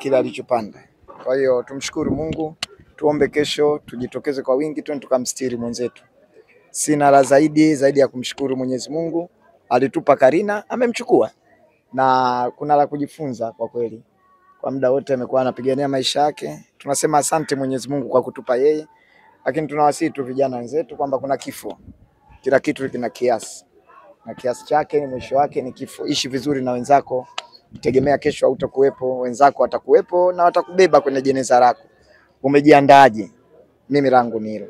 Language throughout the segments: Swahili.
kila alichopanda. Kwa hiyo tumshukuru Mungu, tuombe kesho tujitokeze kwa wingi tukamstiri mwenzetu. Sina la zaidi ya kumshukuru Mwenyezi Mungu, alitupa Karina, amemchukua. Na kuna la kujifunza kwa kweli. Kwa muda wote amekuwa anapigania maisha yake. Tunasema asante Mwenyezi Mungu kwa kutupa yeye. Lakini tunawasihi tu vijana wenzetu kwamba kuna kifo. Kila kitu kina kiasi. Na kiasi chake mwisho wake ni kifo. Ishi vizuri na wenzako. Tegemea kesho hautakuwepo, wenzako watakuwepo na watakubeba kwenye jeneza lako. Umejiandaaje? Mimi langu ni hilo.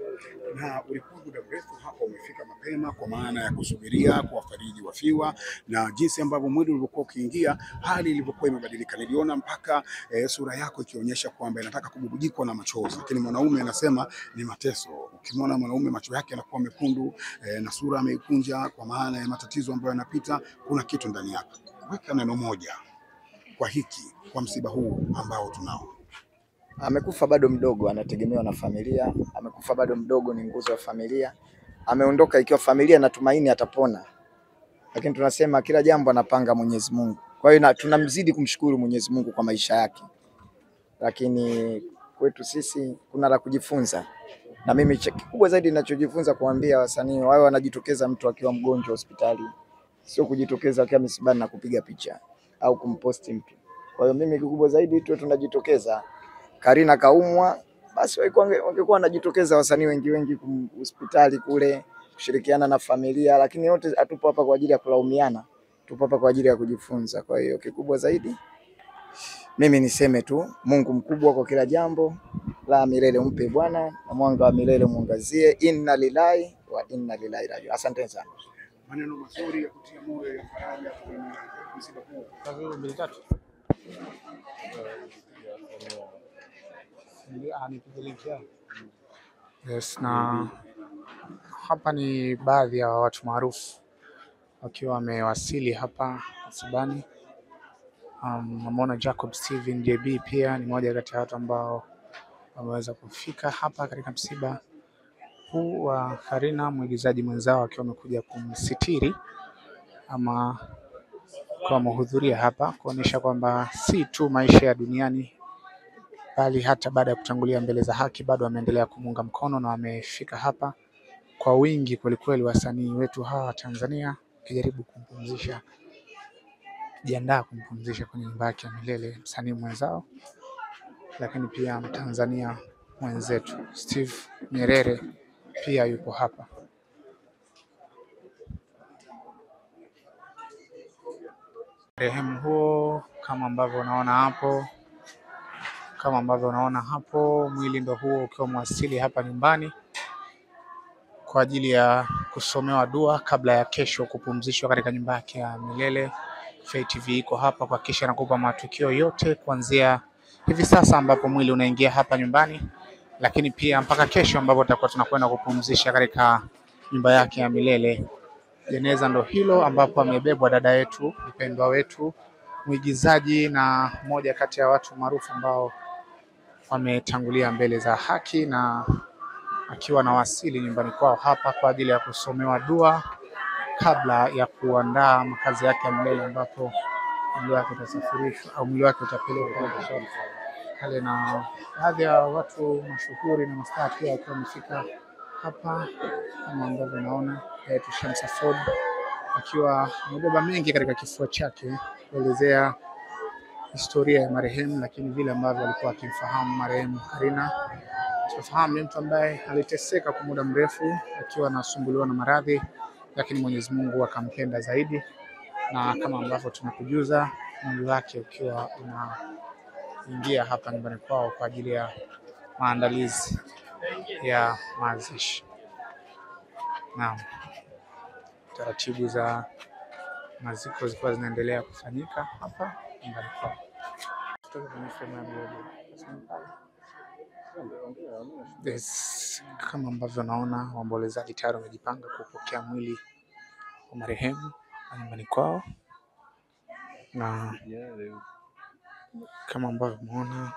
Na ulikuwa muda mrefu hapa, umefika mapema kwa maana ya kusubiria kuwafariji wafiwa, na jinsi ambavyo mwili ulivyokuwa ukiingia, hali ilivyokuwa imebadilika. Niliona mpaka sura yako ikionyesha kwamba inataka kububujikwa na machozi, lakini mwanaume anasema ni mateso. Ukimwona mwanaume macho yake yanakuwa mekundu na sura ameikunja kwa maana ya matatizo ambayo yanapita, kuna kitu ndani yake. Weka neno moja kwa msiba huu ambao tunao. Amekufa bado mdogo, anategemewa na familia. Amekufa bado mdogo, ni nguzo ya familia. Ameondoka ikiwa familia natumaini atapona. Lakini tunasema kila jambo anapanga Mwenyezi Mungu. Kwa hiyo tunamzidi kumshukuru Mwenyezi Mungu kwa maisha yake. Lakini kwetu sisi kuna la kujifunza. Na mimi kikubwa zaidi ninachojifunza kuambia wasanii wao wanajitokeza mtu akiwa mgonjwa hospitali. Sio kujitokeza akiwa msibani na kupiga picha au kumposti mtu. Kwa hiyo mimi kikubwa zaidi tunajitokeza. Karina kaumwa, basi wangekuwa wanajitokeza wasanii wengi hospitali kule kushirikiana na familia, lakini yote hatupo hapa kwa ajili ya kulaumiana, tupo hapa kwa ajili ya kujifunza. Kwa hiyo kikubwa zaidi mimi niseme tu Mungu mkubwa kwa kila jambo, la milele umpe Bwana na mwanga wa milele muangazie. Inna lillahi wa inna ilaihi rajiun. Asante sana. Maneno mazuri ya kutia moyo ya faraja kwa msiba huu. Yes, na hapa ni baadhi ya watu maarufu wakiwa wamewasili hapa msibani. Namuona Jacob Steven JB pia ni mmoja kati ya watu ambao wameweza kufika hapa katika msiba huu wa Karina, mwigizaji mwenzao, akiwa amekuja kumsitiri ama kwa mahudhuria hapa kuonyesha kwamba si tu maisha ya duniani bali hata baada ya kutangulia mbele za haki bado wameendelea kumunga mkono, na wamefika hapa kwa wingi kwelikweli. Wasanii wetu hawa wa Tanzania kijaribu kumpumzisha, jiandaa kumpumzisha kwenye nyumba yake ya milele msanii mwenzao, lakini pia Mtanzania mwenzetu Steve Nyerere pia yupo hapa. Marehemu huo kama ambavyo unaona hapo, mwili ndo huo ukiwa mwasili hapa nyumbani kwa ajili ya kusomewa dua kabla ya kesho kupumzishwa katika nyumba yake ya milele. Fay TV iko hapa kuhakikisha nakupa matukio yote kuanzia hivi sasa ambapo mwili unaingia hapa nyumbani, lakini pia mpaka kesho ambapo tutakuwa tunakwenda kupumzisha katika nyumba yake ya milele. Jeneza ndo hilo ambapo amebebwa dada yetu, mpendwa wetu, mwigizaji na mmoja kati ya watu maarufu ambao wametangulia mbele za haki, na akiwa na wasili nyumbani kwao hapa kwa ajili ya kusomewa dua kabla ya kuandaa makazi yake ya milele, ambapo mwili wake utasafirishwa au mwili wake utapelekwa pale. Na baadhi ya watu mashuhuri na mastaa pia wakiwa wamefika hapa kama ambavyo naona Shamsa Ford akiwa amebeba mengi katika kifua chake kuelezea historia ya marehemu, lakini vile ambavyo alikuwa akimfahamu marehemu Karina. Tunafahamu ni mtu ambaye aliteseka kwa muda mrefu akiwa anasumbuliwa na maradhi, lakini Mwenyezi Mungu akampenda zaidi, na kama ambavyo tunakujuza mwili wake ukiwa unaingia hapa nyumbani kwao kwa ajili ya maandalizi ya mazishi. Naam, taratibu za maziko zilikuwa zinaendelea kufanyika hapa nyumbani kwao. Yes, kama ambavyo naona waombolezaji tayari wamejipanga kupokea mwili wa marehemu nyumbani kwao, na kama ambavyo umeona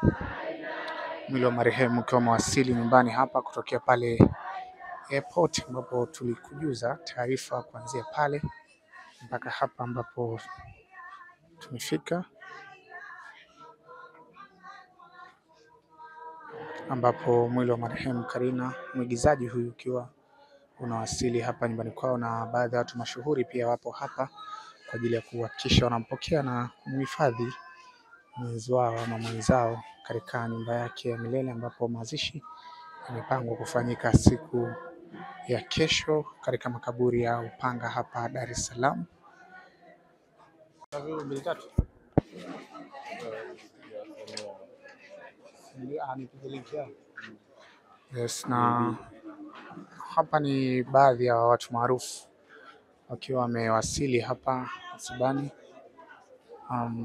mwili wa marehemu ukiwa umewasili nyumbani hapa kutokea pale airport ambapo tulikujuza taarifa kuanzia pale mpaka hapa ambapo tumefika. ambapo mwili wa marehemu Karina, mwigizaji huyu, ukiwa unawasili hapa nyumbani kwao, na baadhi ya watu mashuhuri pia wapo hapa kwa ajili ya kuhakikisha wanampokea na kumhifadhi mwenzi wao ama mwenzao katika nyumba yake ya milele, ambapo mazishi yamepangwa kufanyika siku ya kesho katika makaburi ya Upanga hapa Dar es Salaam. Yes, na hapa ni baadhi ya watu maarufu wakiwa wamewasili hapa msibani.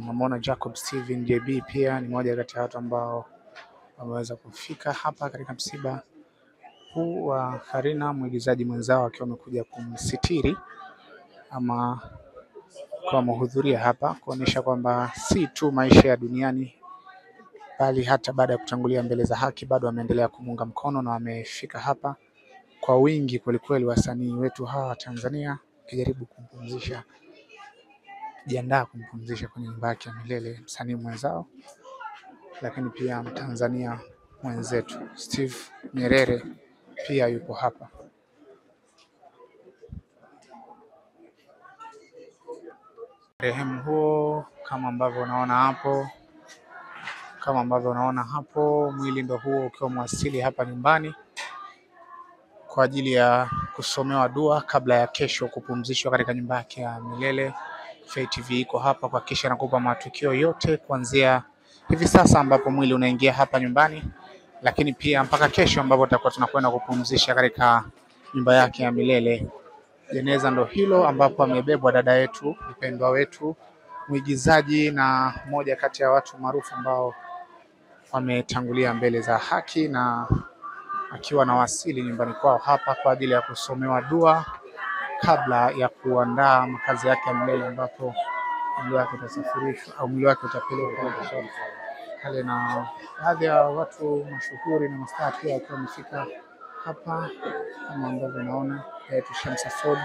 Namuona Jacob Steven JB pia ni mmoja kati ya watu ambao wameweza kufika hapa katika msiba huu wa Karina, mwigizaji mwenzao, akiwa amekuja kumsitiri ama kwa mahudhuria hapa kuonyesha kwamba si tu maisha ya duniani bali hata baada ya kutangulia mbele za haki bado wameendelea kumuunga mkono, na wamefika hapa kwa wingi kwelikweli, wasanii wetu hawa wa Tanzania kijaribu kumpumzisha, jiandaa kumpumzisha kwenye nyumba yake ya milele msanii mwenzao, lakini pia Mtanzania mwenzetu Steve Nyerere pia yupo hapa. Marehemu huo kama ambavyo unaona hapo, mwili ndo huo ukiwa umewasili hapa nyumbani kwa ajili ya kusomewa dua kabla ya kesho kupumzishwa katika nyumba yake ya milele. Fay TV iko hapa kuhakikisha nakupa matukio yote kuanzia hivi sasa ambapo mwili unaingia hapa nyumbani, lakini pia mpaka kesho ambapo tutakuwa tunakwenda kupumzisha katika nyumba yake ya milele. Jeneza ndo hilo ambapo amebebwa dada yetu mpendwa wetu, mwigizaji na mmoja kati ya watu maarufu ambao wametangulia mbele za haki, na akiwa na wasili nyumbani kwao hapa kwa ajili ya kusomewa dua kabla ya kuandaa makazi yake ya milele, ambapo mwili wake utasafirishwa au mwili wake utapelekwa pale, na baadhi ya watu mashuhuri na mastaa pia wakiwa wamefika hapa kama ambavyo unaona. Shamsa Ford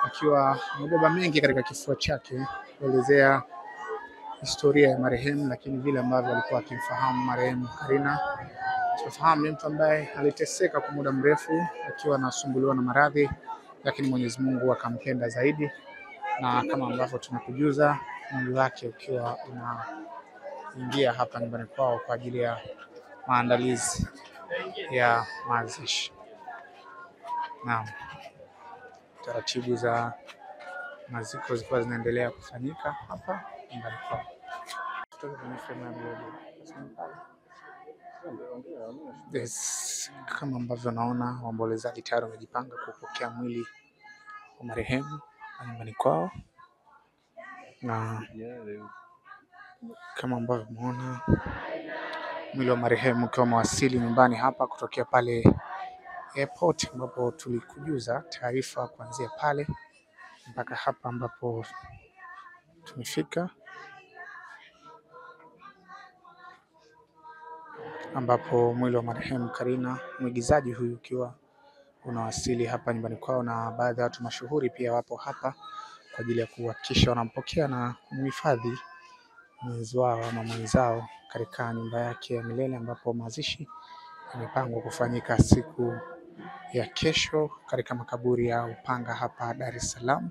akiwa amebeba mengi katika kifua chake kuelezea historia ya marehemu, lakini vile ambavyo alikuwa akimfahamu marehemu Karina. Tunafahamu ni mtu ambaye aliteseka kwa muda mrefu akiwa anasumbuliwa na maradhi, lakini Mwenyezi Mungu akampenda zaidi, na kama ambavyo tumekujuza, mwili wake ukiwa unaingia hapa nyumbani kwao kwa ajili ya maandalizi ya mazishi. Naam, taratibu za maziko zilikuwa zinaendelea kufanyika hapa nyumbani kwao. Yes, kama ambavyo naona waombolezaji tayari wamejipanga kupokea mwili wa marehemu nyumbani kwao, na kama ambavyo umeona mwili wa marehemu ukiwa umewasili nyumbani hapa kutokea pale airport, ambapo tulikujuza taarifa kuanzia pale mpaka hapa ambapo tumefika, ambapo mwili wa marehemu Karina, mwigizaji huyu, ukiwa unawasili hapa nyumbani kwao, na baadhi ya watu mashuhuri pia wapo hapa kwa ajili ya kuhakikisha wanampokea na kumhifadhi mwenzi wao ama mwenzao katika nyumba yake ya milele, ambapo mazishi yamepangwa kufanyika siku ya kesho katika makaburi ya Upanga hapa Dar es Salaam.